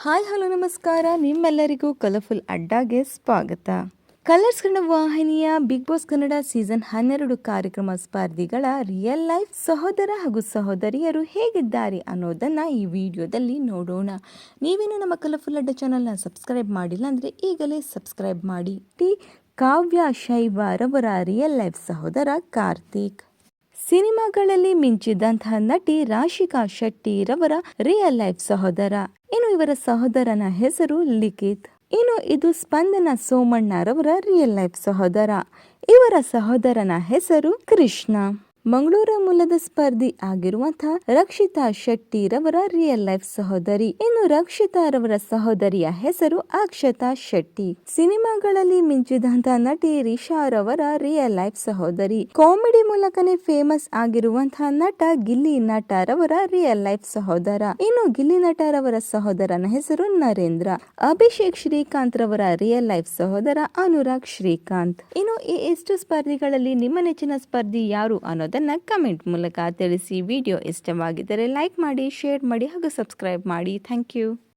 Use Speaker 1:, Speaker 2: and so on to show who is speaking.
Speaker 1: Hi hello ನಮಸ್ಕಾರ, ನಿಮ್ಮೆಲ್ಲರಿಗೂ colourful ಅಡ್ಡಾಗೆ ಸ್ವಾಗತ. ಕಲರ್ಸ್ ಕನ್ನಡ ವಾಹಿನಿಯ ಬಿಗ್ ಬಾಸ್ ಕನ್ನಡ ಸೀಸನ್ 12 ಕಾರ್ಯಕ್ರಮ ಸ್ಪರ್ಧಿಗಳ ರಿಯಲ್ ಲೈಫ್ ಸಹೋದರ ಹಾಗೂ ಸಹೋದರಿಯರು ಹೇಗಿದ್ದಾರೆ ಅನ್ನೋದನ್ನ ಈ ವಿಡಿಯೋದಲ್ಲಿ ನೋಡೋಣ. ನೀವೇನು ನಮ್ಮ ಕಲರ್ಫುಲ್ ಅಡ್ಡ ಚಾನಲ್ನ ಸಬ್ಸ್ಕ್ರೈಬ್ ಮಾಡಿಲ್ಲ ಅಂದರೆ ಈಗಲೇ ಸಬ್ಸ್ಕ್ರೈಬ್ ಮಾಡಿ. ಕಾವ್ಯ ಶೈವಾರವರ ರಿಯಲ್ ಲೈಫ್ ಸಹೋದರ ಕಾರ್ತಿಕ್. ಸಿನಿಮಾಗಳಲ್ಲಿ ಮಿಂಚಿದಂತಹ ನಟಿ ರಾಶಿಕಾ ಶೆಟ್ಟಿರವರ ರಿಯಲ್ ಲೈಫ್ ಸಹೋದರ. ಇನ್ನು ಇವರ ಸಹೋದರನ ಹೆಸರು ಲಿಖಿತ್. ಇನ್ನು ಇದು ಸ್ಪಂದನ ಸೋಮಣ್ಣರವರ ರಿಯಲ್ ಲೈಫ್ ಸಹೋದರ. ಇವರ ಸಹೋದರನ ಹೆಸರು ಕೃಷ್ಣ. ಮಂಗಳೂರು ಮೂಲದ ಸ್ಪರ್ಧಿ ಆಗಿರುವಂತಹ ರಕ್ಷಿತಾ ಶೆಟ್ಟಿರವರ ರಿಯಲ್ ಲೈಫ್ ಸಹೋದರಿ. ಇನ್ನು ರಕ್ಷಿತಾರವರ ಸಹೋದರಿಯ ಹೆಸರು ಅಕ್ಷತಾ ಶೆಟ್ಟಿ. ಸಿನಿಮಾಗಳಲ್ಲಿ ಮಿಂಚಿದಂತಹ ನಟಿ ರಿಷಾರವರ ರಿಯಲ್ ಲೈಫ್ ಸಹೋದರಿ. ಕಾಮಿಡಿ ಮೂಲಕನೇ ಫೇಮಸ್ ಆಗಿರುವಂತಹ ನಟ ಗಿಲ್ಲಿ ನಟರವರ ರಿಯಲ್ ಲೈಫ್ ಸಹೋದರ. ಇನ್ನು ಗಿಲ್ಲಿ ನಟರವರ ಸಹೋದರನ ಹೆಸರು ನರೇಂದ್ರ. ಅಭಿಷೇಕ್ ಶ್ರೀಕಾಂತ್ ರವರ ರಿಯಲ್ ಲೈಫ್ ಸಹೋದರ ಅನುರಾಗ್ ಶ್ರೀಕಾಂತ್. ಇನ್ನು ಈ ಎಷ್ಟು ಸ್ಪರ್ಧಿಗಳಲ್ಲಿ ನಿಮ್ಮ ನೆಚ್ಚಿನ ಸ್ಪರ್ಧಿ ಯಾರು ಅನ್ನೋದನ್ನ ಕಮೆಂಟ್ ಮೂಲಕ ತಿಳಿಸಿ. ವಿಡಿಯೋ ಇಷ್ಟವಾಗಿದ್ದರೆ ಲೈಕ್ ಮಾಡಿ, ಶೇರ್ ಮಾಡಿ ಹಾಗೂ ಸಬ್ಸ್ಕ್ರೈಬ್ ಮಾಡಿ. Thank you.